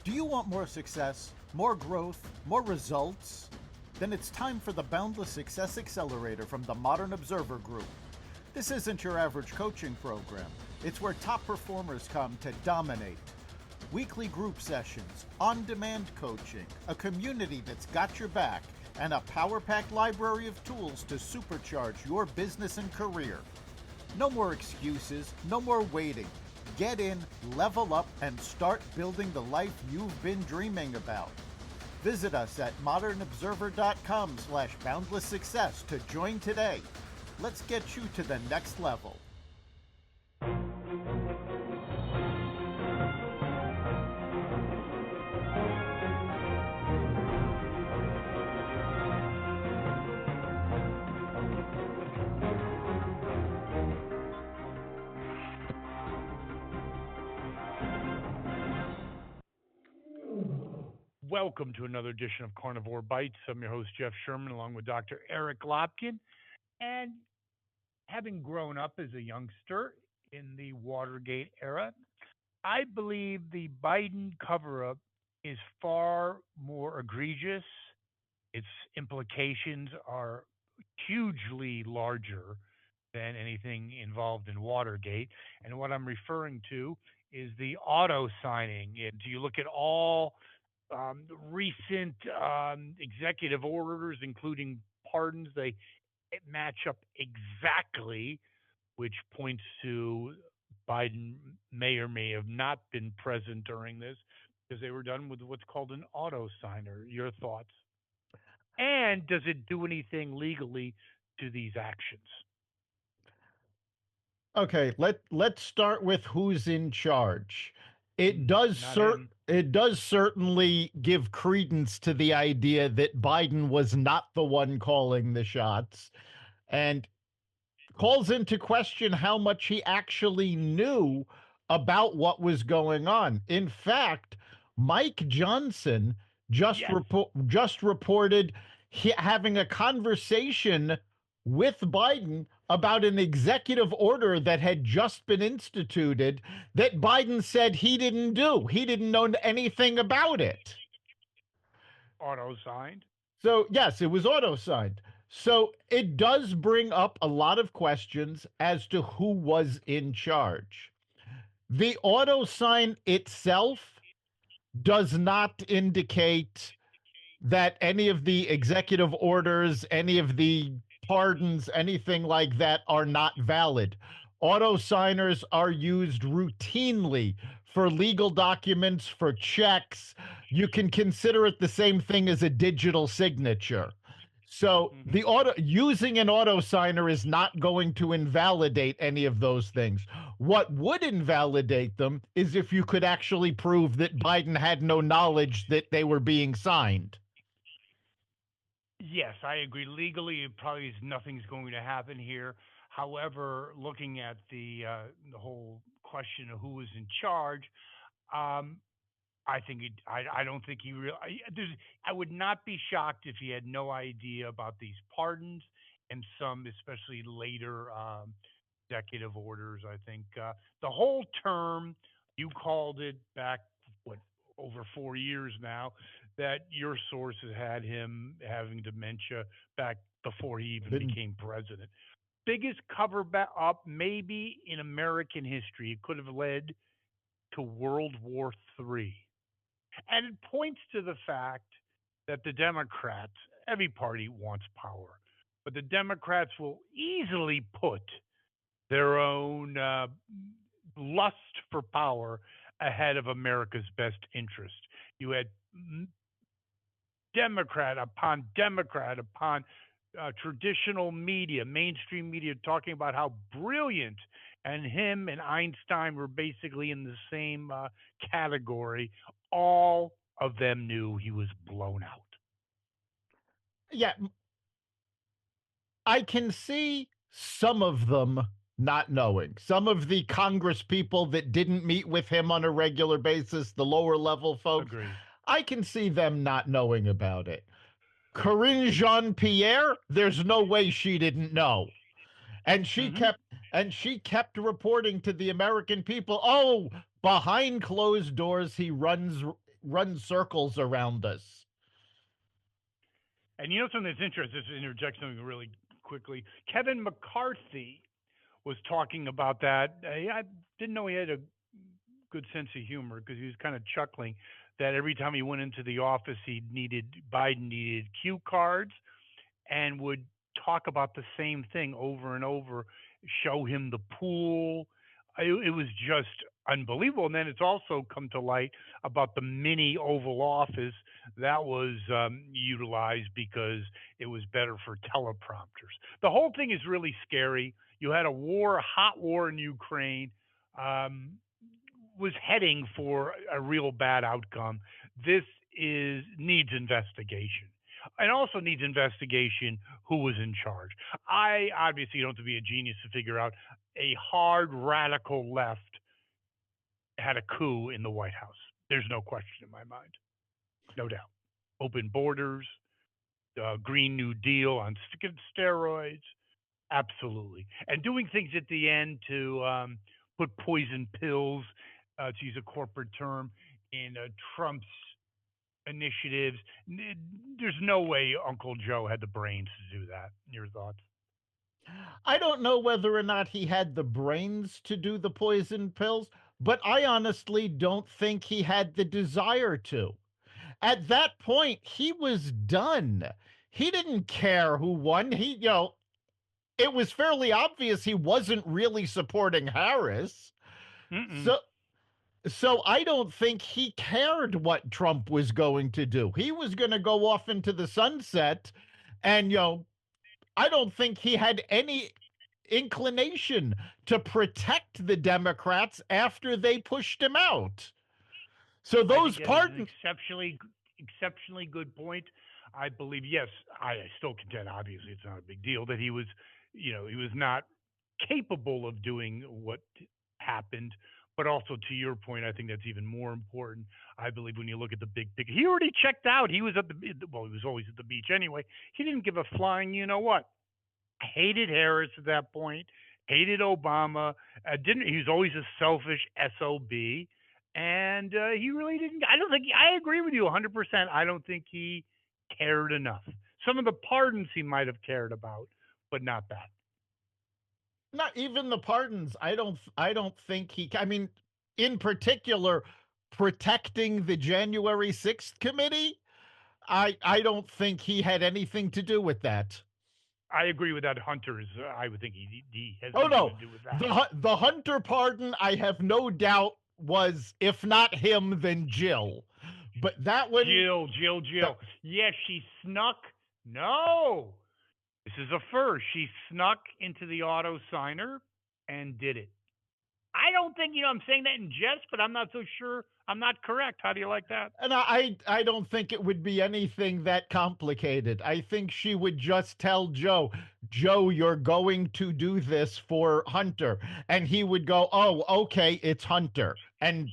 Do you want more success, more growth, more results? Then it's time for the Boundless Success Accelerator from the Modern Observer Group. This isn't your average coaching program. It's where top performers come to dominate. Weekly group sessions, on-demand coaching, a community that's got your back, and a power-packed library of tools to supercharge your business and career. No more excuses, no more waiting. Get in, level up, and start building the life you've been dreaming about. Visit us at modernobserver.com/boundlesssuccess to join today. Let's get you to the next level. Welcome to another edition of Carnivore Bites. I'm your host, Jeff Sherman, along with Dr. Eric Lopkin. And having grown up as a youngster in the Watergate era, I believe the Biden cover up is far more egregious. Its implications are hugely larger than anything involved in Watergate. And what I'm referring to is the auto signing. And you look at all recent executive orders, including pardons, they match up exactly, which points to Biden may or may have not been present during this because they were done with what's called an auto signer. Your thoughts? And does it do anything legally to these actions? Okay, let's start with who's in charge. It does Not him. it does certainly give credence to the idea that Biden was not the one calling the shots, and calls into question how much he actually knew about what was going on. In fact, Mike Johnson just Yes. reported having a conversation with Biden about an executive order that had just been instituted that Biden said he didn't do. He didn't know anything about it. Auto signed. So, yes, it was auto signed. So it does bring up a lot of questions as to who was in charge. The auto sign itself does not indicate that any of the executive orders, any of the pardons, anything like that are not valid. Auto signers are used routinely for legal documents, for checks. You can consider it the same thing as a digital signature. So the using an auto signer is not going to invalidate any of those things. What would invalidate them is if you could actually prove that Biden had no knowledge that they were being signed. Yes, I agree. Legally, it probably is nothing's going to happen here. However, looking at the whole question of who was in charge, um, I think I don't think he really. I would not be shocked if he had no idea about these pardons and some, especially later executive orders. I think the whole term you called it back what over 4 years now that your sources had him having dementia back before he even became president. Biggest cover up maybe in American history. It could have led to World War III. And it points to the fact that the Democrats, every party wants power, but the Democrats will easily put their own lust for power ahead of America's best interest. You had Democrat upon traditional media, mainstream media, talking about how brilliant, and him and Einstein were basically in the same category. All of them knew he was blown out. Yeah, I can see some of them not knowing. Some of the Congress people that didn't meet with him on a regular basis, the lower level folks, Agreed. I can see them not knowing about it. Corinne Jean-Pierre, there's no way she didn't know. And she kept reporting to the American people, oh, behind closed doors, he runs run circles around us. And you know something that's interesting, just to interject something really quickly. Kevin McCarthy was talking about that. I didn't know he had a good sense of humor because he was kind of chuckling that every time he went into the office, he needed Biden needed cue cards and would talk about the same thing over and over, show him the pool. It was just unbelievable. And then it's also come to light about the mini Oval Office that was utilized because it was better for teleprompters. The whole thing is really scary. You had a war, a hot war in Ukraine. Um, was heading for a real bad outcome. This is needs investigation. And also needs investigation who was in charge. I obviously don't have to be a genius to figure out a hard radical left had a coup in the White House. There's no question in my mind. No doubt. Open borders, Green New Deal on steroids, absolutely. And doing things at the end to put poison pills, to use a corporate term, in Trump's initiatives. There's no way Uncle Joe had the brains to do that. Your thoughts? I don't know whether or not he had the brains to do the poison pills, but I honestly don't think he had the desire to. At that point, he was done. He didn't care who won. It was fairly obvious he wasn't really supporting Harris. Mm-mm. So so I don't think he cared what Trump was going to do. He was going to go off into the sunset, and I don't think he had any inclination to protect the Democrats after they pushed him out. So I think those that is an pardons. exceptionally good point. I believe, yes, I still contend, obviously, it's not a big deal that he was, he was not capable of doing what happened. But also, to your point, I think that's even more important. I believe when you look at the big picture, he already checked out. He was at well, he was always at the beach anyway. He didn't give a flying, you know what? Hated Harris at that point, hated Obama. Didn't He was always a selfish sob, and he really didn't. I don't think I agree with you 100%. I don't think he cared enough. Some of the pardons he might have cared about, but not that. Not even the pardons. I don't think he I mean, in particular, protecting the January 6th committee, I don't think he had anything to do with that. I agree with that. Hunter's. I would think he has Oh something to no, do with that. the Hunter pardon, I have no doubt, was, if not him, then Jill. But that one, that, Jill. Yes, she snuck. No, this is a first. She snuck into the auto signer and did it. I don't think, I'm saying that in jest, but I'm not so sure I'm not correct. How do you like that? and I don't think it would be anything that complicated. I think she would just tell Joe, Joe, you're going to do this for Hunter, and he would go, oh, okay, it's Hunter, and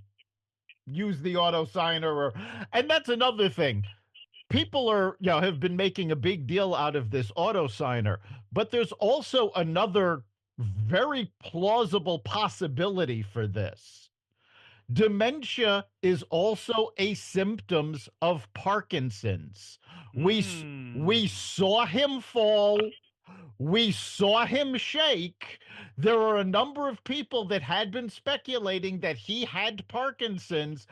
use the auto signer. And that's another thing. People have been making a big deal out of this auto signer, but there's also another very plausible possibility for this. Dementia is also a symptoms of Parkinson's. We Hmm. saw him fall, we saw him shake. There are a number of people that had been speculating that he had Parkinson's.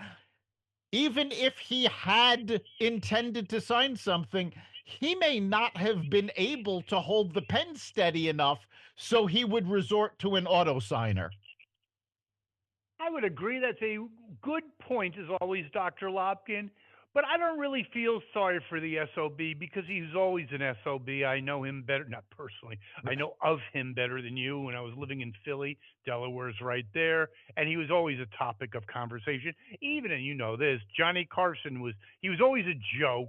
Even if he had intended to sign something, he may not have been able to hold the pen steady enough, so he would resort to an auto signer. I would agree. That's a good point, as always, Dr. Lopkin. But I don't really feel sorry for the SOB because he's always an SOB. I know him better, not personally. I know of him better than you. When I was living in Philly, Delaware's right there, and he was always a topic of conversation. Even, and you know this, Johnny Carson he was always a joke,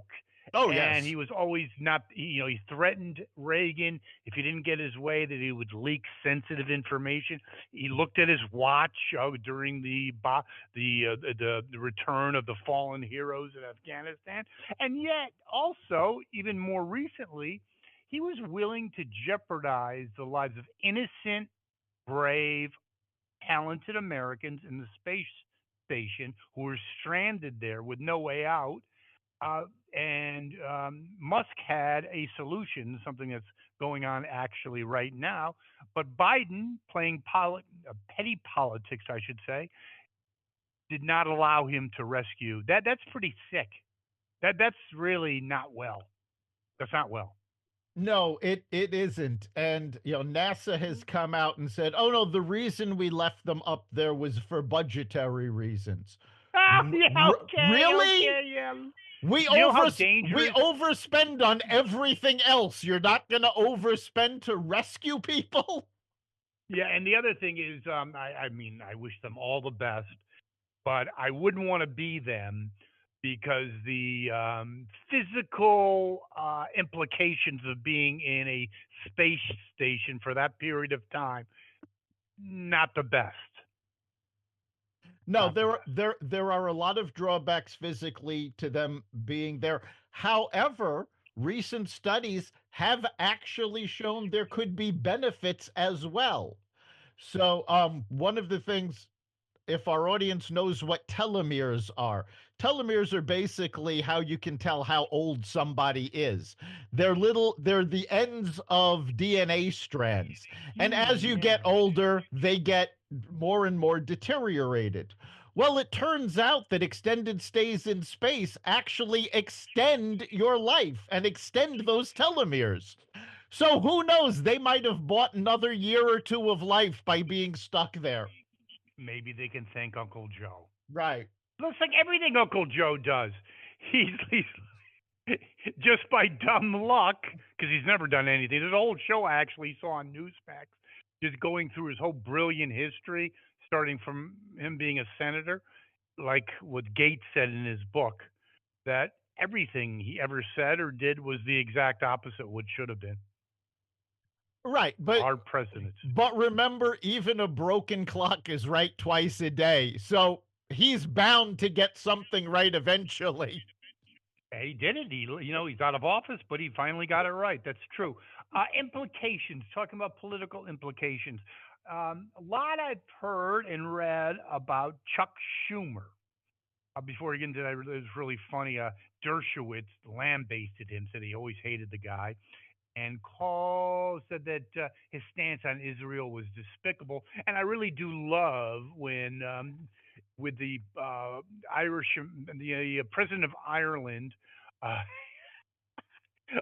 Oh, and yes. he was always not. He threatened Reagan if he didn't get his way that he would leak sensitive information. He looked at his watch during the return of the fallen heroes in Afghanistan, and yet also even more recently, he was willing to jeopardize the lives of innocent, brave, talented Americans in the space station who are stranded there with no way out. Uh, and Musk had a solution, something that's going on actually right now. But Biden, playing petty politics, I should say, did not allow him to rescue. That's pretty sick. That's really not well. That's not well. No, it isn't. And NASA has come out and said, "Oh no, the reason we left them up there was for budgetary reasons." Oh yeah, Really? okay, yeah. We You know how we dangerous. overspend on everything else. You're not going to overspend to rescue people? Yeah, and the other thing is, I mean, I wish them all the best, but I wouldn't want to be them because the physical implications of being in a space station for that period of time, not the best. No, Not the there are best. there are a lot of drawbacks physically to them being there. However, recent studies have actually shown there could be benefits as well. So, one of the things, if our audience knows what telomeres are basically how you can tell how old somebody is. They're the ends of DNA strands. And as you get Yeah. older, they get more and more deteriorated. Well, it turns out that extended stays in space actually extend your life and extend those telomeres. So who knows? They might have bought another year or two of life by being stuck there. Maybe they can thank Uncle Joe. Right. Looks like everything Uncle Joe does. He's just by dumb luck, because he's never done anything. There's a whole show I actually saw on Newsmax, just going through his whole brilliant history, starting from him being a senator, like what Gates said in his book, that everything he ever said or did was the exact opposite of what should have been. Right. Our president. But remember, even a broken clock is right twice a day. So he's bound to get something right eventually. He did it. He's out of office, but he finally got it right. That's true. Implications. Talking about political implications. A lot I've heard and read about Chuck Schumer. Before we get into that, it was really funny. Dershowitz lambasted him, said he always hated the guy, and Call said that his stance on Israel was despicable. And I really do love when, with the Irish, the president of Ireland,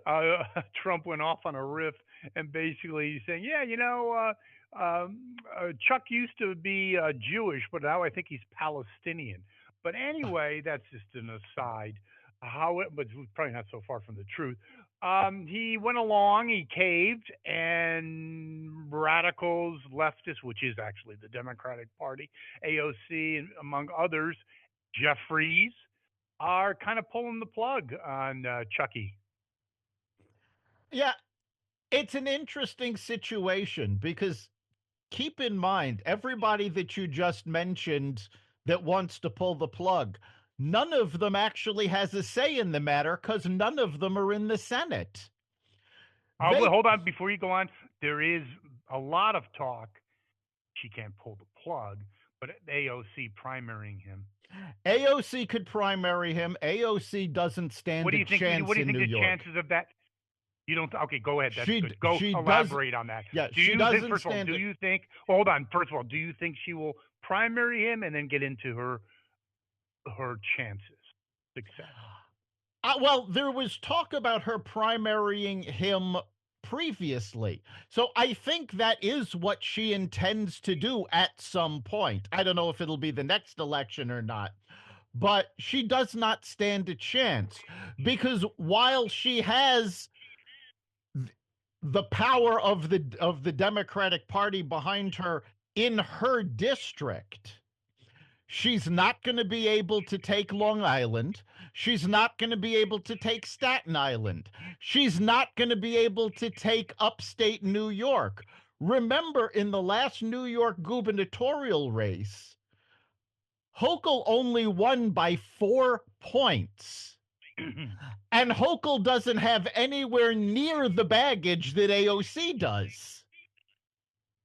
uh, Trump went off on a riff and basically saying, "Yeah, Chuck used to be Jewish, but now I think he's Palestinian." But anyway, that's just an aside. But probably not so far from the truth. He went along, he caved, and radicals, leftists, which is actually the Democratic Party, AOC, and among others, Jeffries, are kind of pulling the plug on Chucky. Yeah, it's an interesting situation because keep in mind, everybody that you just mentioned that wants to pull the plug, none of them actually has a say in the matter because none of them are in the Senate. But They hold on, before you go on, there is a lot of talk. She can't pull the plug, but AOC primarying him. AOC could primary him. AOC doesn't What stand do a you think? What chance do you in think New the York. chances of that? You don't. Okay, go ahead. That's good. Go She does elaborate on that. yeah, Do she you think? doesn't First of all, stand do it. you think? Well, hold on. First of all, do you think she will primary him and then get into her chances success? Well, there was talk about her primarying him previously. So I think that is what she intends to do at some point. I don't know if it'll be the next election or not, but she does not stand a chance because while she has the power of the Democratic Party behind her in her district, she's not going to be able to take Long Island. She's not going to be able to take Staten Island. She's not going to be able to take upstate New York. Remember, in the last New York gubernatorial race, Hochul only won by 4 points. And Hochul doesn't have anywhere near the baggage that AOC does.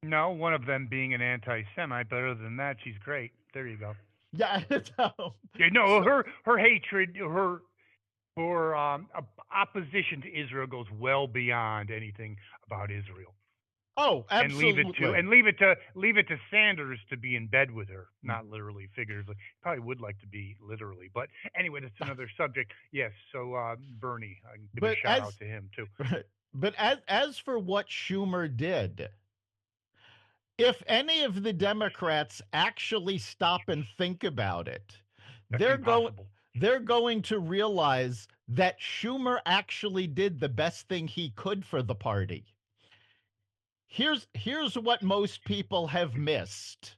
No, one of them being an anti-Semite. But other than that, she's great. There you go. Yeah. Yeah, no, So, her hatred, her opposition to Israel goes well beyond anything about Israel. oh, And absolutely. leave it to Sanders to be in bed with her, not literally, figuratively. Probably would like to be literally, but anyway, that's another subject. Yes, so Bernie, I can give a But shout out to him too. as for what Schumer did, if any of the Democrats actually stop and think about it, That's they're going impossible. they're going to realize that Schumer actually did the best thing he could for the party. Here's what most people have missed.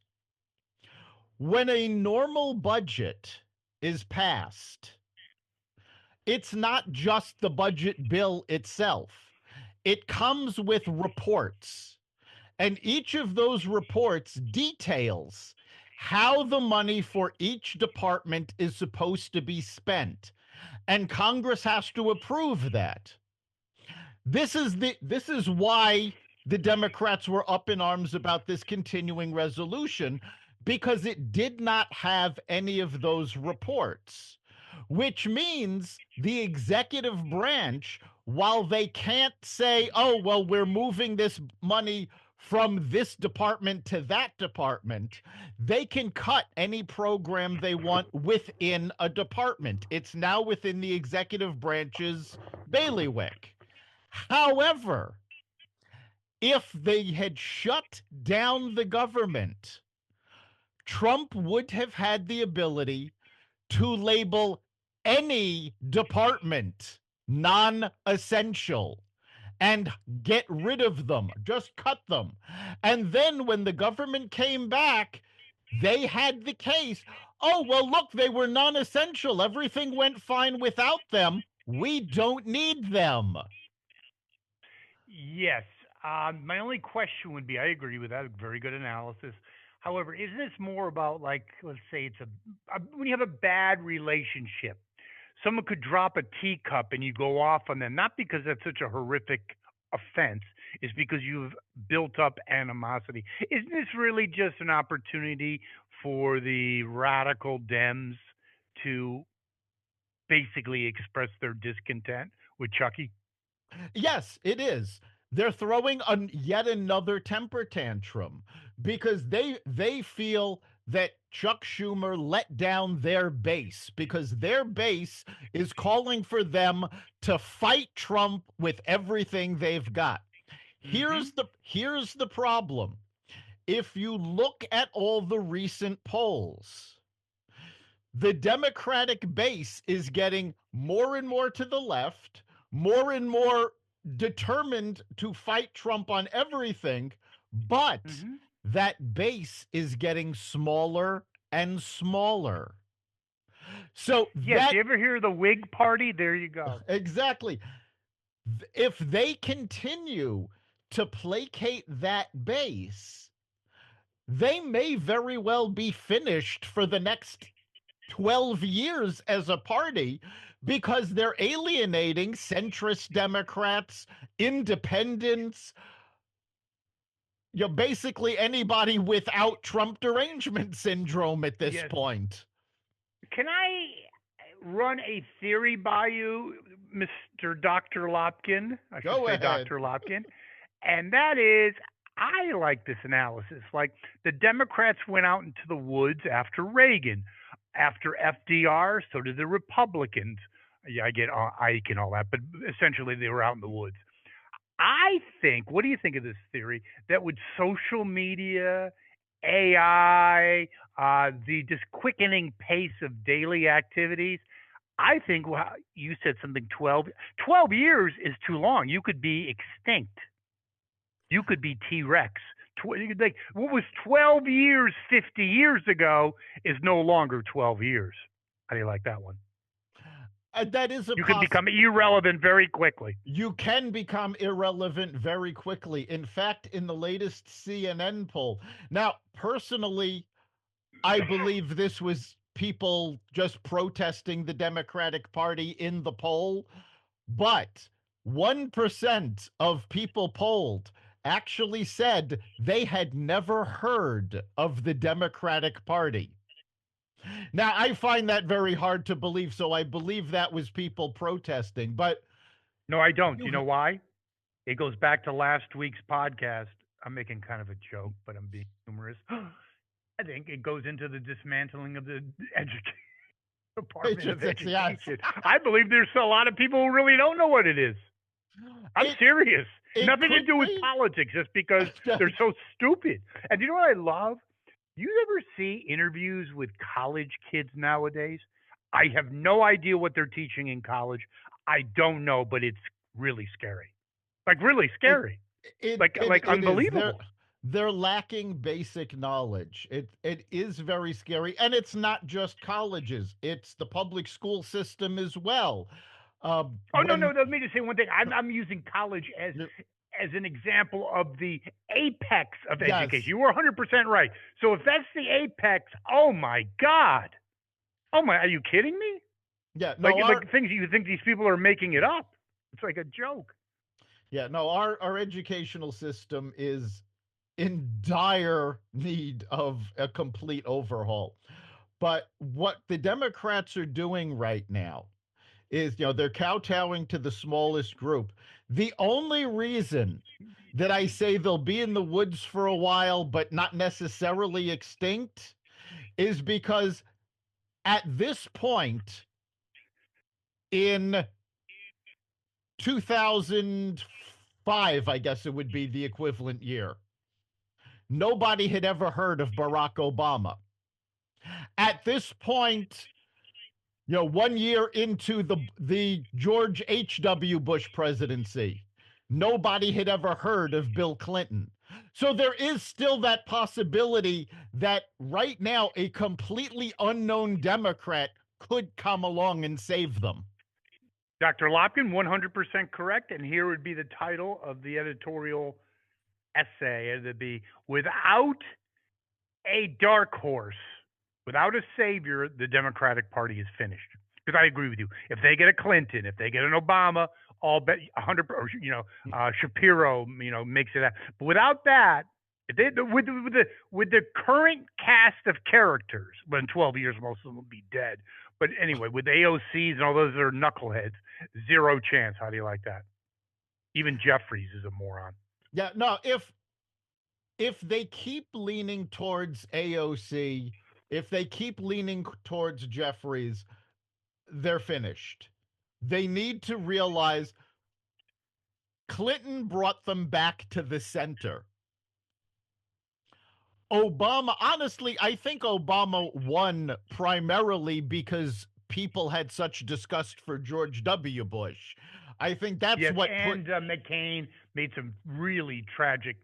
When a normal budget is passed, it's not just the budget bill itself. It comes with reports. And each of those reports details how the money for each department is supposed to be spent. And Congress has to approve that. This is why the Democrats were up in arms about this continuing resolution, because it did not have any of those reports, which means the executive branch, while they can't say, oh, well, we're moving this money from this department to that department, they can cut any program they want within a department. It's now within the executive branch's bailiwick. However, if they had shut down the government, Trump would have had the ability to label any department non essential and get rid of them, just cut them. And then when the government came back, they had the case. Oh, well, look, they were non essential. Everything went fine without them. We don't need them. Yes. My only question would be, I agree with that. Very good analysis. However, isn't this more about, like, let's say it's when you have a bad relationship, someone could drop a teacup and you go off on them, not because that's such a horrific offense, is because you've built up animosity. Isn't this really just an opportunity for the radical Dems to basically express their discontent with Chucky? Yes, it is. They're throwing yet another temper tantrum because they feel that Chuck Schumer let down their base, because their base is calling for them to fight Trump with everything they've got. Mm-hmm. Here's the problem. If you look at all the recent polls, the Democratic base is getting more and more to the left, more and more determined to fight Trump on everything, but Mm-hmm. that base is getting smaller and smaller. So Yes, that you ever hear of the Whig Party? There you go. exactly, if they continue to placate that base, they may very well be finished for the next 12 years as a party, because they're alienating centrist Democrats, independents, basically anybody without Trump derangement syndrome at this Yes. point. Can I run a theory by you, Mr. Dr. Lopkin? I should Go say ahead. Dr. Lopkin. And that is, I like this analysis. Like, the Democrats went out into the woods after Reagan, after FDR, so did the Republicans. Yeah, I get Ike and all that, but essentially they were out in the woods. I think, what do you think of this theory? That with social media, AI, the just quickening pace of daily activities, I think, well, you said something 12 years is too long. You could be extinct. You could be T Rex. Like, what was 12 years 50 years ago is no longer 12 years. How do you like that one? That is a You could become irrelevant very quickly. You can become irrelevant very quickly. In fact, in the latest CNN poll, now, personally, I believe this was people just protesting the Democratic Party in the poll, but 1% of people polled actually said they had never heard of the Democratic Party. Now, I find that very hard to believe, so I believe that was people protesting. But No, I don't. you, You know why? It goes back to last week's podcast. I'm making kind of a joke, but I'm being humorous. I think it goes into the dismantling of the Department of yes, Education. I believe there's a lot of people who really don't know what it is. I'm it serious. it Nothing to could do with be. politics, just because they're so stupid. And you know what I love? You ever see interviews with college kids nowadays? I have no idea what they're teaching in college. I don't know, but it's really scary. Like really It scary. it Like it is. unbelievable. They're lacking basic knowledge. It is very scary, and it's not just colleges. It's the public school system as well. Oh no, When no. Let me just say one thing. I'm using college as an example of the apex of education. yes, You were 100% right. So if that's the apex, oh my god, oh my, are you kidding me? yeah, Like no, our like things you think these people are making it up. It's like a joke. yeah, no, our educational system is in dire need of a complete overhaul. But what the Democrats are doing right now is, they're kowtowing to the smallest group. The only reason that I say they'll be in the woods for a while, but not necessarily extinct, is because at this point in 2005, I guess it would be the equivalent year, nobody had ever heard of Barack Obama. At this point, 1 year into the George H.W. Bush presidency, nobody had ever heard of Bill Clinton. So there is still that possibility that right now a completely unknown Democrat could come along and save them. Dr. Lopkin, 100% correct. And here would be the title of the editorial essay. It'd be without a dark horse, without a savior, the Democratic Party is finished. Because I agree with you. If they get a Clinton, if they get an Obama, all bet 100. Or, Shapiro, makes it. But without that, if they with the current cast of characters, but in 12 years most of them will be dead. But anyway, with AOCs and all those that are knuckleheads, zero chance. How do you like that? Even Jeffries is a moron. Yeah, no, if they keep leaning towards AOC, if they keep leaning towards Jeffries, they're finished. They need to realize Clinton brought them back to the center. Obama, honestly, I think Obama won primarily because people had such disgust for George W. Bush. I think that's Yes, what put. and McCain made some really tragic,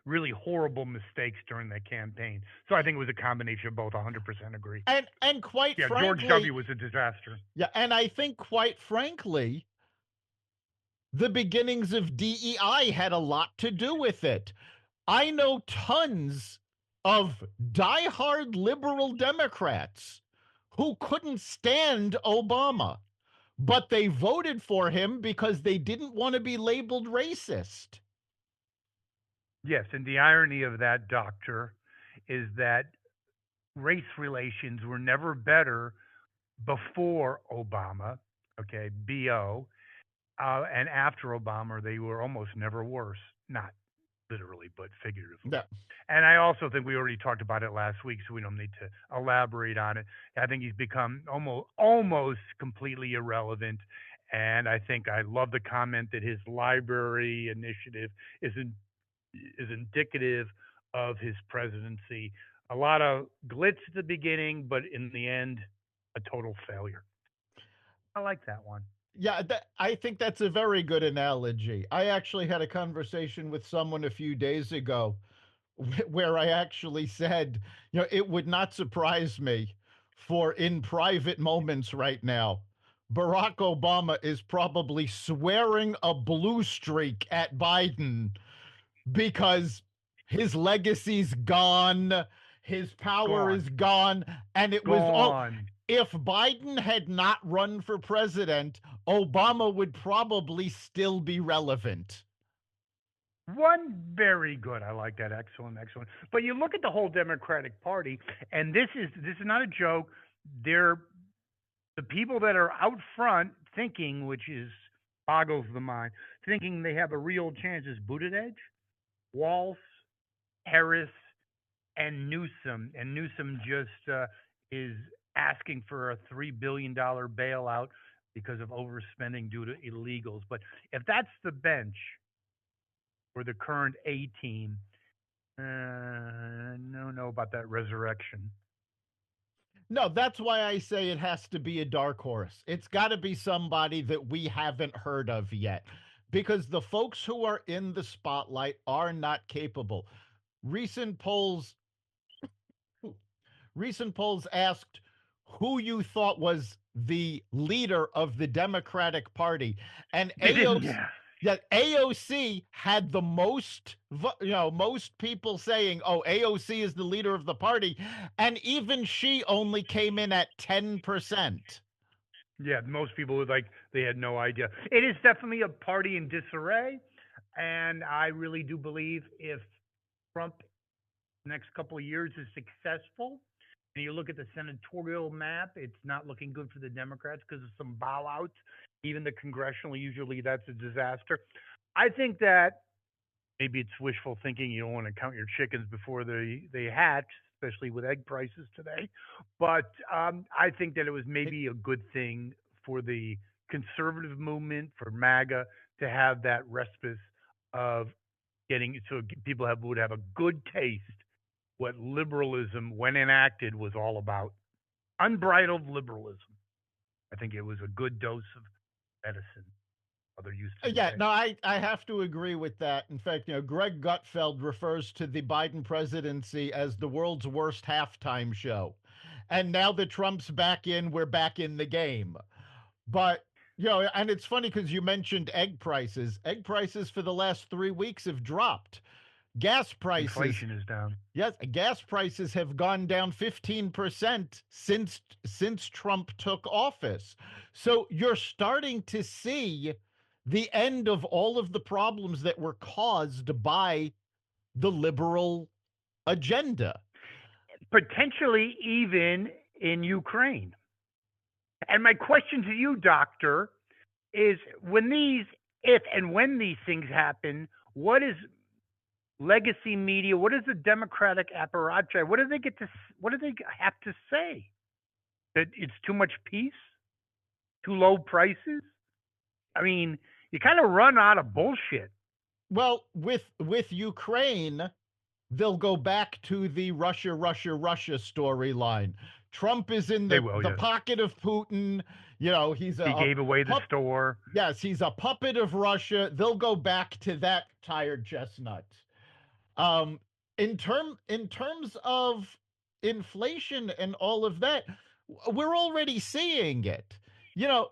really horrible mistakes during that campaign. So I think it was a combination of both. 100% agree. And quite Yeah, George frankly, W. was a disaster. yeah, and I think quite frankly, the beginnings of DEI had a lot to do with it. I know tons of diehard liberal Democrats who couldn't stand Obama, but they voted for him because they didn't want to be labeled racist. Yes, and the irony of that, Doctor, is that race relations were never better before Obama, okay, BO, and after Obama, they were almost never worse. Not literally, but figuratively. Yeah. And I also think we already talked about it last week, so we don't need to elaborate on it. I think he's become almost completely irrelevant. And I think I love the comment that his library initiative is is indicative of his presidency. A lot of glitz at the beginning, but in the end, a total failure. I like that one. Yeah, I think that's a very good analogy. I actually had a conversation with someone a few days ago where I actually said, it would not surprise me for in private moments right now, Barack Obama is probably swearing a blue streak at Biden because his legacy's gone, his power Gone. is gone, and it was all. Gone. If Biden had not run for president, Obama would probably still be relevant. One very good. I like that. Excellent, excellent. But you look at the whole Democratic Party, and this is not a joke. They're the people that are out front thinking, which is boggles the mind, thinking they have a real chance is Buttigieg, Walsh, Harris, and Newsom. And Newsom just is asking for a $3 billion bailout because of overspending due to illegals. But if that's the bench for the current A team, no, no about that resurrection. No, that's why I say it has to be a dark horse. It's got to be somebody that we haven't heard of yet because the folks who are in the spotlight are not capable. Recent polls recent polls asked who you thought was the leader of the Democratic Party, and They didn't. AOC, Yeah, that AOC had the most, most people saying, "Oh, AOC is the leader of the party," and even she only came in at 10%. yeah. Most people would like they had no idea. It is definitely a party in disarray, and I really do believe if Trump next couple of years is successful, and you look at the senatorial map, it's not looking good for the Democrats because of some bow outs. Even the congressional, usually that's a disaster. I think that maybe it's wishful thinking. You don't want to count your chickens before they hatch, especially with egg prices today. But I think that it was It, maybe a good thing for the conservative movement for MAGA to have that respite of getting so people would have a good taste what liberalism, when enacted, was all about. Unbridled liberalism. I think it was a good dose of medicine, mother used to yeah, say. no, I have to agree with that. In fact, Greg Gutfeld refers to the Biden presidency as the world's worst halftime show. And now that Trump's back in, we're back in the game. But and it's funny because you mentioned egg prices. Egg prices for the last 3 weeks have dropped. Gas prices, Inflation is down. yes, gas prices have gone down 15% since Trump took office. So you're starting to see the end of all of the problems that were caused by the liberal agenda. Potentially even in Ukraine. And my question to you, Doctor, is when these, if and when these things happen, what is legacy media? What is the Democratic apparatus? What do they get to? What do they have to say? That it's too much peace, too low prices. I mean, you kind of run out of bullshit. Well, with Ukraine, they'll go back to the Russia storyline. Trump is in They the will, the yes. pocket of Putin. He's He gave away the store. yes, he's a puppet of Russia. They'll go back to that tired chestnut. Um, in terms of inflation and all of that, we're already seeing it. You know,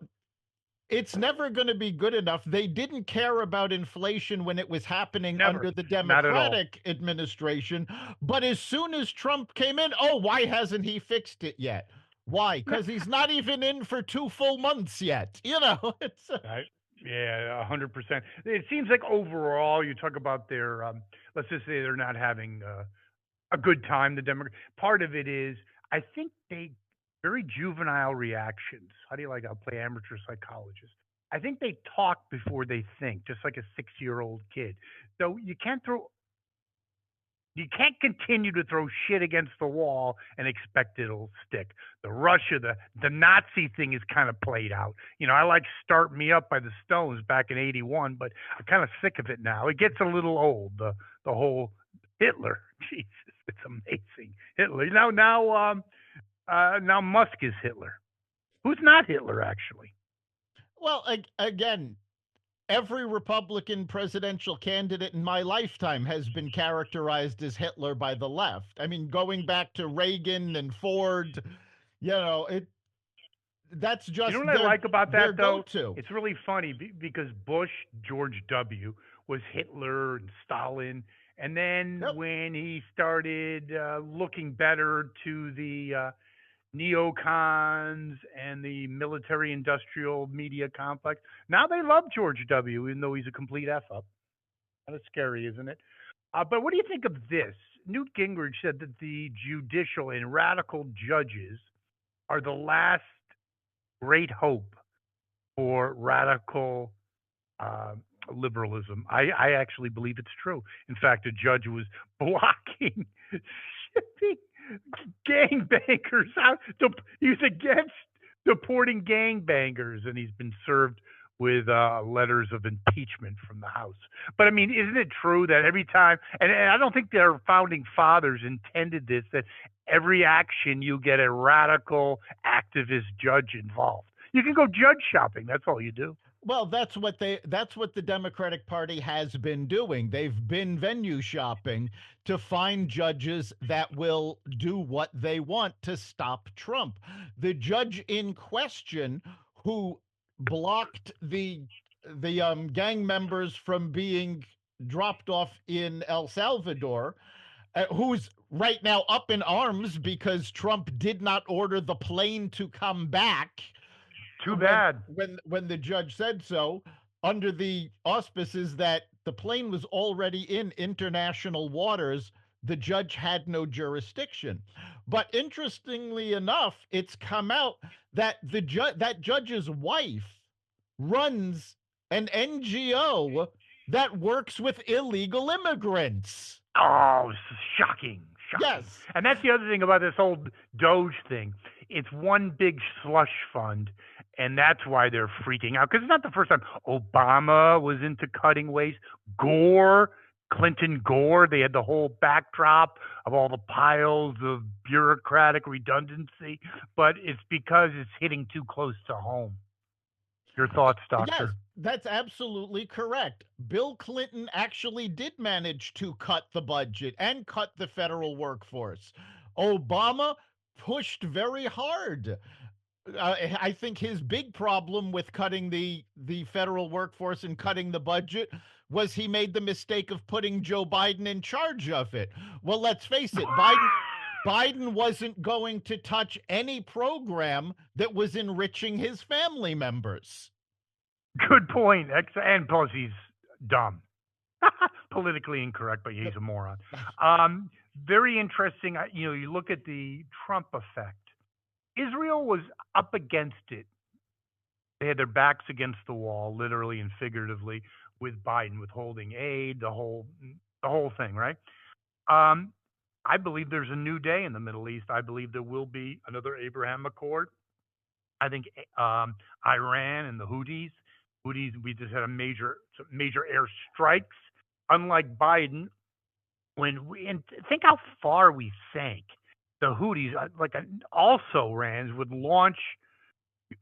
it's never going to be good enough. They didn't care about inflation when it was happening Never. under the Not at all. Democratic administration. But as soon as Trump came in, oh, why hasn't he fixed it yet? Why? No, Because he's not even in for 2 full months yet. It's right? Yeah, 100%. It seems like overall, you talk about their, let's just say they're not having a good time. The Democrat part of it is, I think they very juvenile reactions. How do you like? I'll play amateur psychologist. I think they talk before they think, just like a 6-year-old kid. So you can't continue to throw shit against the wall and expect it'll stick. The Nazi thing is kind of played out. I like "Start Me Up" by the Stones back in '81, but I'm kind of sick of it now. It gets a little old. The whole Hitler, Jesus, it's amazing. Hitler. Now Musk is Hitler. Who's not Hitler actually? well, again, every Republican presidential candidate in my lifetime has been characterized as Hitler by the left. I mean, going back to Reagan and Ford, it that's You know just what I like about their that though? go-to. It's really funny because Bush, George W, was Hitler and Stalin, and then Yep. when he started looking better to the neocons and the military-industrial media complex, now they love George W, even though he's a complete f up. Kind of scary, isn't it? But what do you think of this? Newt Gingrich said that the judicial and radical judges are the last great hope for radical uh, liberalism. I actually believe it's true. In fact, a judge was blocking shipping gangbangers out. He's against deporting gangbangers, and he's been served with letters of impeachment from the House. But I mean, isn't it true that every time, and I don't think their founding fathers intended this, that every action you get a radical activist judge involved. You can go judge shopping. That's all you do. Well, that's what the Democratic Party has been doing. They've been venue shopping to find judges that will do what they want to stop Trump. The judge in question who blocked the gang members from being dropped off in El Salvador, who's right now up in arms because Trump did not order the plane to come back Too when bad. when the judge said so, under the auspices that the plane was already in international waters. The judge had no jurisdiction. But interestingly enough, it's come out that that judge's wife runs an NGO that works with illegal immigrants. Oh, shocking, shocking. Yes. And that's the other thing about this whole Doge thing. It's one big slush fund, and that's why they're freaking out. Because it's not the first time Obama was into cutting waste. Gore, Clinton Gore, they had the whole backdrop of all the piles of bureaucratic redundancy. But it's because it's hitting too close to home. Your thoughts, Yes, Doctor? that's absolutely correct. Bill Clinton actually did manage to cut the budget and cut the federal workforce. Obama pushed very hard. I think his big problem with cutting the federal workforce and cutting the budget was he made the mistake of putting Joe Biden in charge of it. Well, let's face it, Biden wasn't going to touch any program that was enriching his family members. Good point. And plus, he's dumb. Politically incorrect, but he's a moron. Very interesting. You look at the Trump effect. Israel was up against it. They had their backs against the wall, literally and figuratively, with Biden withholding aid, the whole thing, right? Um, I believe there's a new day in the Middle East. I believe there will be another Abraham Accord. I think Iran and the Houthis. Houthis, we just had some major air strikes. Unlike Biden, and think how far we sank. The Houthis, also Rans would launch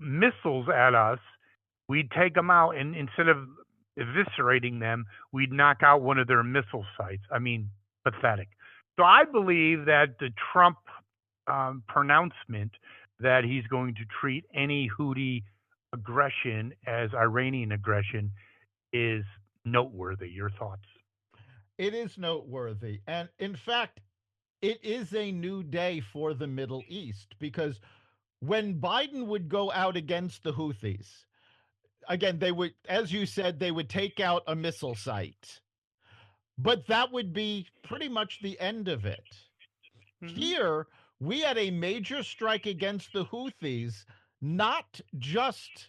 missiles at us. We'd take them out, and instead of eviscerating them, we'd knock out one of their missile sites. I mean, pathetic. So I believe that the Trump pronouncement that he's going to treat any Houthi aggression as Iranian aggression is noteworthy. Your thoughts? It is noteworthy. And in fact, it is a new day for the Middle East because when Biden would go out against the Houthis, again, they would, as you said, they would take out a missile site, but that would be pretty much the end of it. Hmm. Here, we had a major strike against the Houthis, not just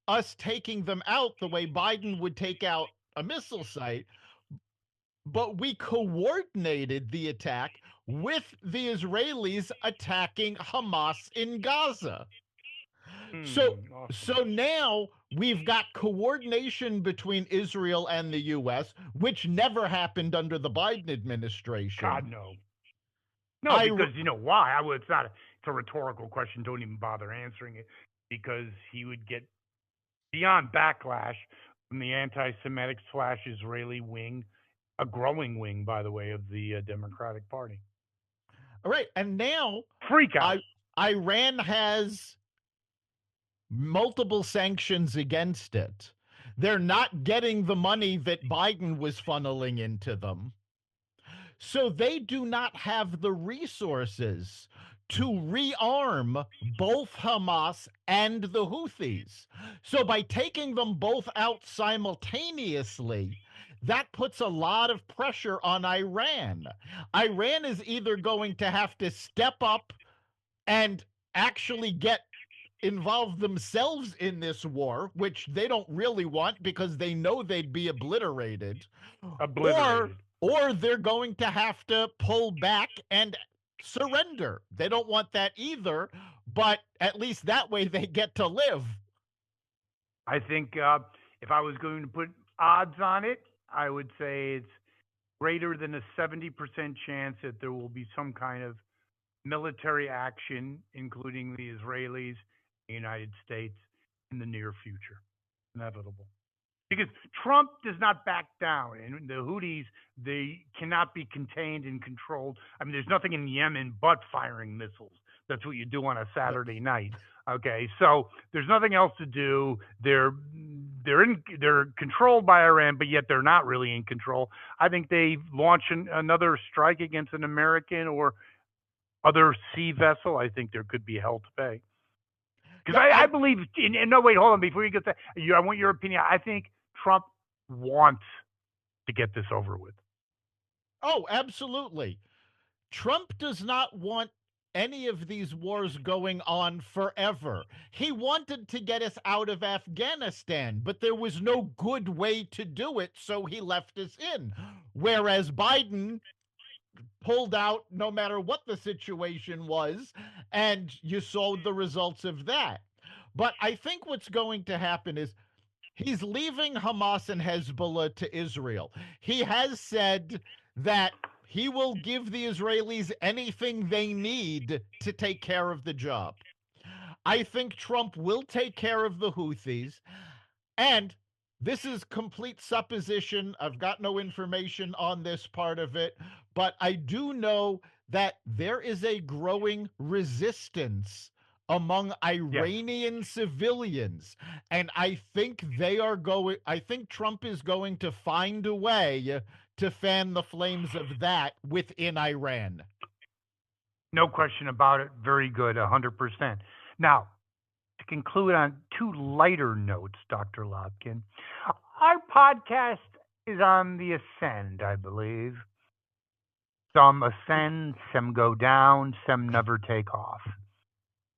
us taking them out the way Biden would take out a missile site, but we coordinated the attack with the Israelis attacking Hamas in Gaza. So Awesome. so now we've got coordination between Israel and the US, which never happened under the Biden God, administration. no. No, I because you know why? It's not. It's a rhetorical question. Don't even bother answering it, because he would get beyond backlash from the anti-Semitic slash Israeli wing, a growing wing, by the way, of the Democratic Party. All right, and now Freak out. I Iran has multiple sanctions against it. They're not getting the money that Biden was funneling into them. So they do not have the resources to rearm both Hamas and the Houthis. So by taking them both out simultaneously, that puts a lot of pressure on Iran. Iran is either going to have to step up and actually get involved themselves in this war, which they don't really want because they know they'd be obliterated, or Obliterated. they're going to have to pull back and surrender. They don't want that either, but at least that way they get to live. I think if I was going to put odds on it, I would say it's greater than a 70% chance that there will be some kind of military action, including the Israelis, the United States, in the near future. Inevitable. Because Trump does not back down, and the Houthis, they cannot be contained and controlled. I mean, there's nothing in Yemen but firing missiles. That's what you do on a Saturday night. Okay, so there's nothing else to do. They're controlled by Iran, but yet they're not really in control. I think they launch another strike against an American or other sea vessel. I think there could be hell to pay. Because Yeah, I believe no, wait, hold on. Before you get that, I want your opinion. I think Trump wants to get this over with. oh, absolutely. Trump does not want any of these wars going on forever. He wanted to get us out of Afghanistan, but there was no good way to do it, so he left us in. Whereas Biden pulled out no matter what the situation was, and you saw the results of that. But I think what's going to happen is he's leaving Hamas and Hezbollah to Israel. He has said that he will give the Israelis anything they need to take care of the job. I think Trump will take care of the Houthis. And this is complete supposition. I've got no information on this part of it, but I do know that there is a growing resistance among Yes. Iranian civilians. And I think Trump is going to find a way to fan the flames of that within Iran. No question about it. Very good. 100%. Now, to conclude on two lighter notes, Dr. Lobkin, our podcast is on the ascend, I believe. Some ascend, some go down, some never take off.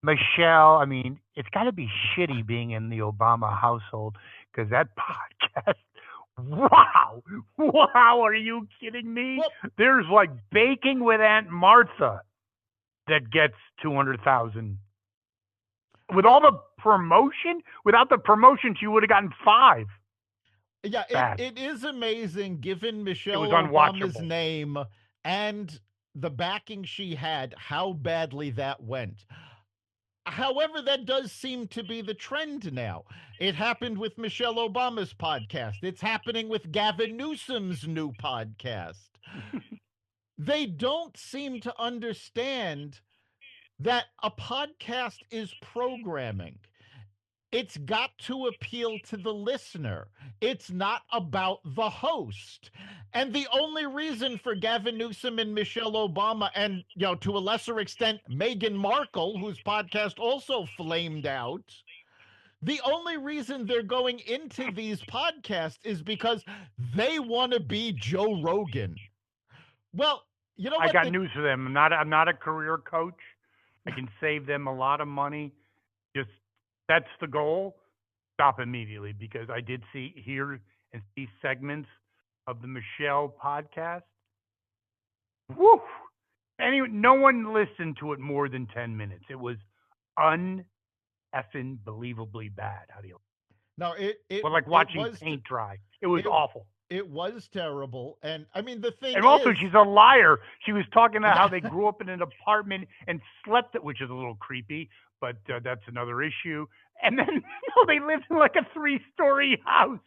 Michelle, I mean, it's got to be shitty being in the Obama household because that podcast, wow, wow, are you kidding me? Well, There's like baking with Aunt Martha that gets 200,000. With all the promotion, without the promotion, she would have gotten 5. yeah, Bad. it is amazing given It Michelle was Obama's unwatchable. name and the backing she had, how badly that went. However, that does seem to be the trend now. It happened with Michelle Obama's podcast. It's happening with Gavin Newsom's new podcast. They don't seem to understand that a podcast is programming. It's got to appeal to the listener. It's not about the host. And the only reason for Gavin Newsom and Michelle Obama, and to a lesser extent, Meghan Markle, whose podcast also flamed out, the only reason they're going into these podcasts is because they want to be Joe Rogan. Well, you know I what? got news for them. I'm not a career coach. I can save them a lot of money. Just that's the goal. Stop immediately because I did hear and see segments of the Michelle podcast. Woo! No one listened to it more than 10 minutes. It was un effing believably bad. How do you? No, Well, like it watching was paint dry. It was it awful. it was terrible. And I mean, the thing And also, is, she's a liar. She was talking about how yeah, they grew up in an apartment and slept, which is a little creepy, but that's another issue. And then no, they lived in like a 3-story house.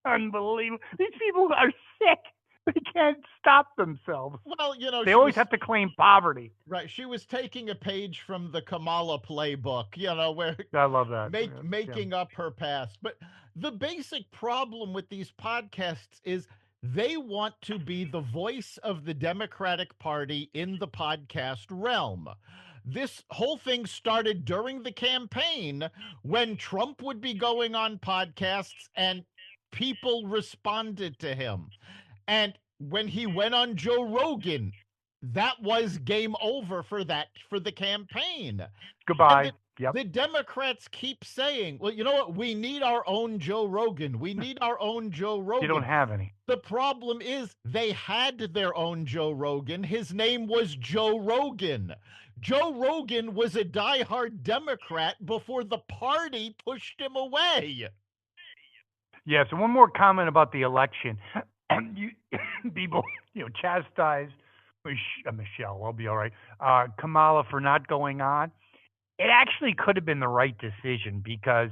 Unbelievable. These people are sick. They can't stop themselves. well, They she always was have to claim poverty. right. She was taking a page from the Kamala playbook, where I love that. Yeah. making up her past. But the basic problem with these podcasts is they want to be the voice of the Democratic Party in the podcast realm. This whole thing started during the campaign when Trump would be going on podcasts and people responded to him. And when he went on Joe Rogan, that was game over for the campaign. And Goodbye. Yep. the Democrats keep saying, well, you know what? We need our own Joe Rogan. We need our own Joe You don't Rogan. have any. The problem is they had their own Joe Rogan. His name was Joe Rogan. Joe Rogan was a diehard Democrat before the party pushed him away. Yeah. So one more comment about the election. You people, chastise Michelle. I'll be all right. Kamala for not going on. It actually could have been the right decision because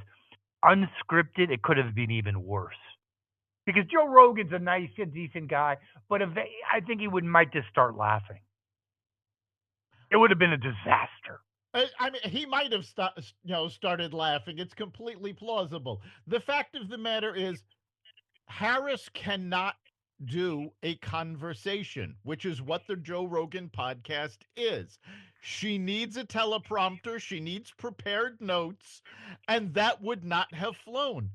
unscripted, it could have been even worse. Because Joe Rogan's a nice, decent guy, but I think he might just start laughing. It would have been a disaster. I mean, he might have started laughing. It's completely plausible. The fact of the matter is, Harris cannot do a conversation, which is what the Joe Rogan podcast is. She needs a teleprompter, she needs prepared notes, and that would not have flown.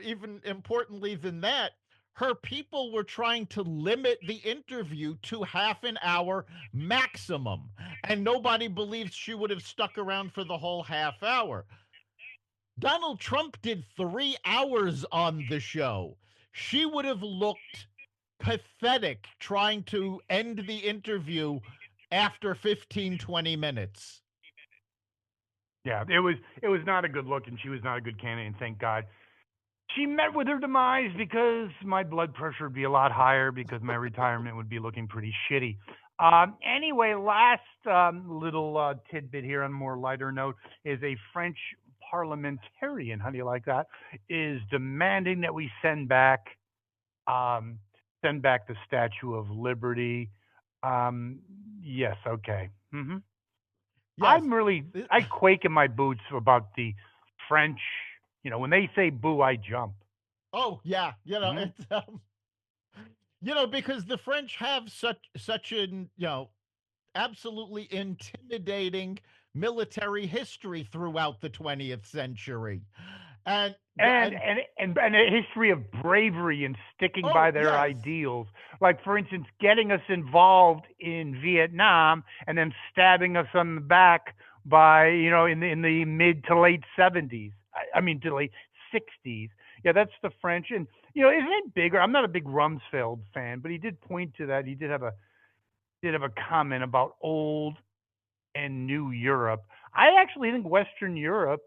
Even importantly than that, her people were trying to limit the interview to half an hour maximum, and nobody believes she would have stuck around for the whole half hour. Donald Trump did 3 hours on the show. She would have looked pathetic trying to end the interview after 15, 20 minutes. Yeah, it was not a good look, and she was not a good candidate. And thank God she met with her demise because my blood pressure would be a lot higher because my retirement would be looking pretty shitty. Anyway, last little tidbit here on a more lighter note is a French parliamentarian. How do you like that? Is demanding that we send back the Statue of Liberty. Yes, okay. Yes. I quake in my boots about the French. When they say boo, I jump. Oh yeah, it's because the French have such an absolutely intimidating military history throughout the 20th century. And a history of bravery and sticking by their yes. ideals. Like, for instance, getting us involved in Vietnam and then stabbing us on the back by, in the mid to late 70s. I mean, to late 60s. Yeah, that's the French. And, isn't it bigger? I'm not a big Rumsfeld fan, but he did point to that. He did have a comment about old and new Europe. I actually think Western Europe,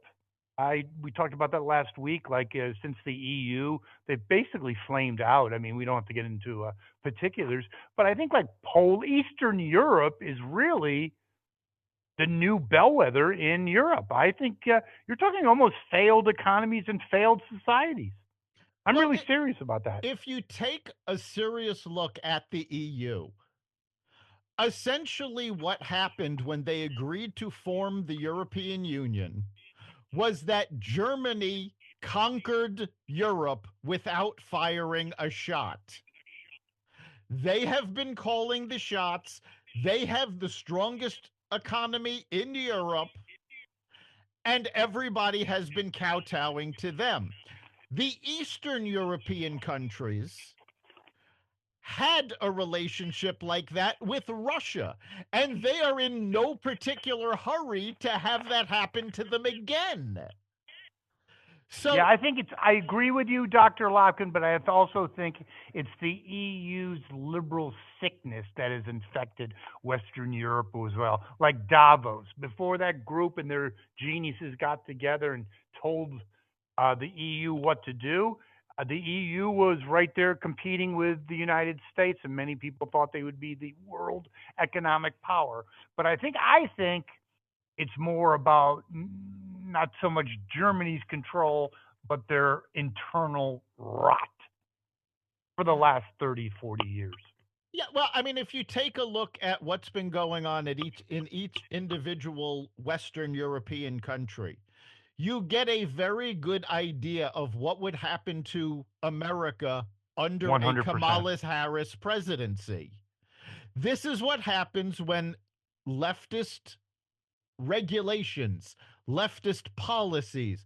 we talked about that last week. Like since the EU, they've basically flamed out. I mean, we don't have to get into particulars, but I think like Eastern Europe is really the new bellwether in Europe. I think you're talking almost failed economies and failed societies. I'm really serious about that. If you take a serious look at the EU, essentially what happened when they agreed to form the European Union was that Germany conquered Europe without firing a shot. They have been calling the shots. They have the strongest economy in Europe, and everybody has been kowtowing to them. The Eastern European countries had a relationship like that with Russia, and they are in no particular hurry to have that happen to them again. So yeah, I agree with you, Dr. Lopkin, but I also think it's the EU's liberal sickness that has infected Western Europe as well. Like Davos, before that group and their geniuses got together and told the EU what to do, the EU was right there competing with the United States, and many people thought they would be the world economic power. But I think it's more about not so much Germany's control, but their internal rot for the last 30, 40 years. Yeah, well, I mean, if you take a look at what's been going on in each individual Western European country, you get a very good idea of what would happen to America under 100%. a Kamala Harris presidency. This is what happens when leftist regulations, leftist policies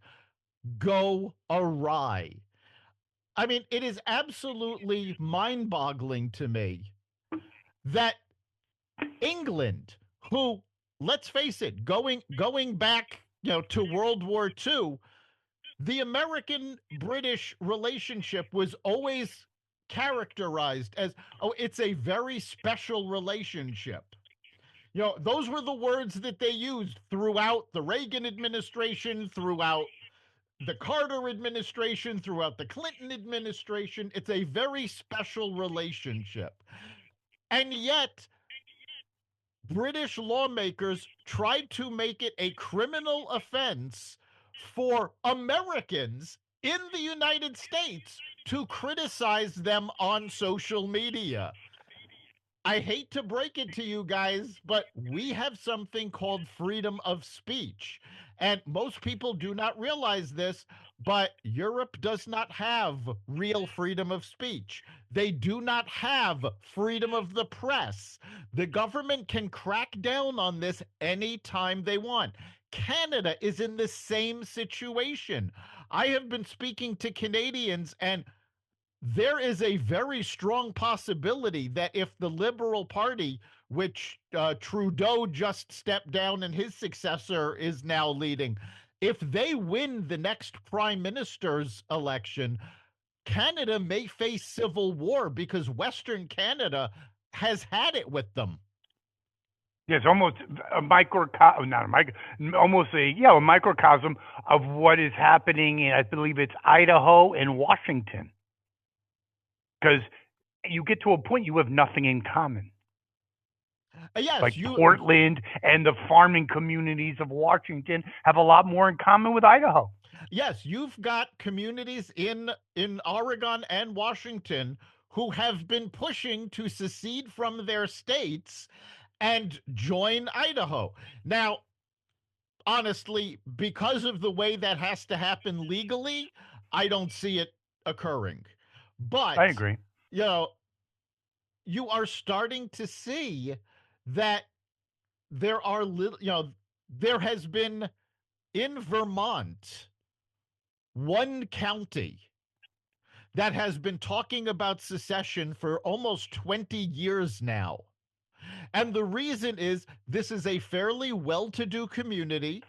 go awry. I mean, it is absolutely mind boggling to me that England, who, let's face it, going back, to World War II, the American British relationship was always characterized as, oh, it's a very special relationship. Those were the words that they used throughout the Reagan administration, throughout the Carter administration, throughout the Clinton administration. It's a very special relationship. And yet, British lawmakers tried to make it a criminal offense for Americans in the United States to criticize them on social media. I hate to break it to you guys, but we have something called freedom of speech. And most people do not realize this, but Europe does not have real freedom of speech. They do not have freedom of the press. The government can crack down on this anytime they want. Canada is in the same situation. I have been speaking to Canadians, and there is a very strong possibility that if the Liberal Party, which Trudeau just stepped down and his successor is now leading, if they win the next prime minister's election, Canada may face civil war because Western Canada has had it with them. Yeah, it's almost a microcosm, not a micro, almost a microcosm of what is happening in, I believe it's Idaho and Washington, because you get to a point you have nothing in common. Yes, like Portland and the farming communities of Washington have a lot more in common with Idaho. Yes, you've got communities in Oregon and Washington who have been pushing to secede from their states and join Idaho. Now, honestly, because of the way that has to happen legally, I don't see it occurring. But I agree. You are starting to see that there are there has been in Vermont one county that has been talking about secession for almost 20 years now. And the reason is this is a fairly well-to-do community.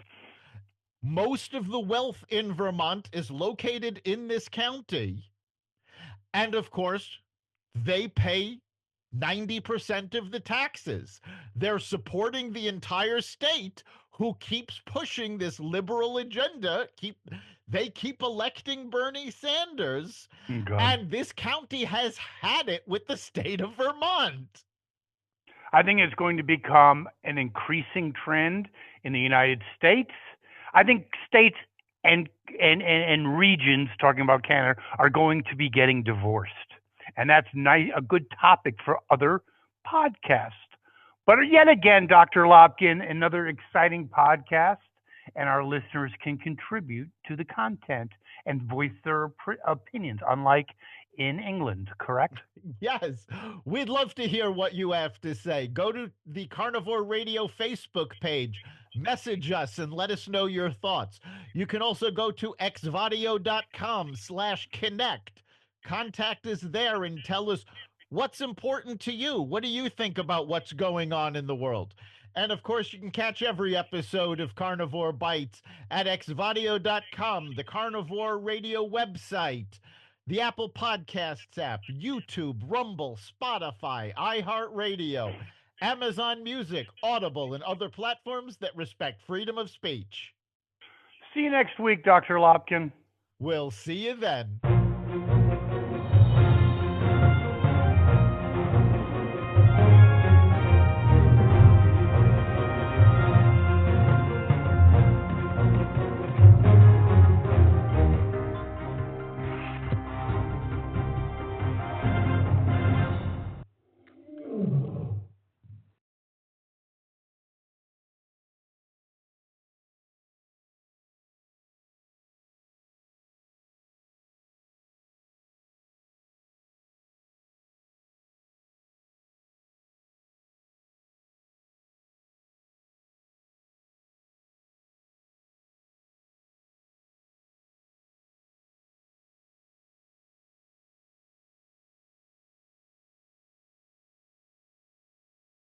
Most of the wealth in Vermont is located in this county. And of course, they pay 90% of the taxes. They're supporting the entire state who keeps pushing this liberal agenda. They keep electing Bernie Sanders. And this county has had it with the state of Vermont. I think it's going to become an increasing trend in the United States. I think states and regions, talking about Canada, are going to be getting divorced. And that's a good topic for other podcasts. But yet again, Dr. Lopkin, another exciting podcast, and our listeners can contribute to the content and voice their opinions, unlike in England, correct? Yes. We'd love to hear what you have to say. Go to the Carnivore Radio Facebook page, message us, and let us know your thoughts. You can also go to xvadio.com/connect. Contact us there and tell us what's important to you. What do you think about what's going on in the world? And of course, you can catch every episode of Carnivore Bites at xvadio.com, the Carnivore Radio website, the Apple Podcasts app, YouTube, Rumble, Spotify, iHeartRadio, Amazon Music, Audible, and other platforms that respect freedom of speech. See you next week, Dr. Lopkin. We'll see you then.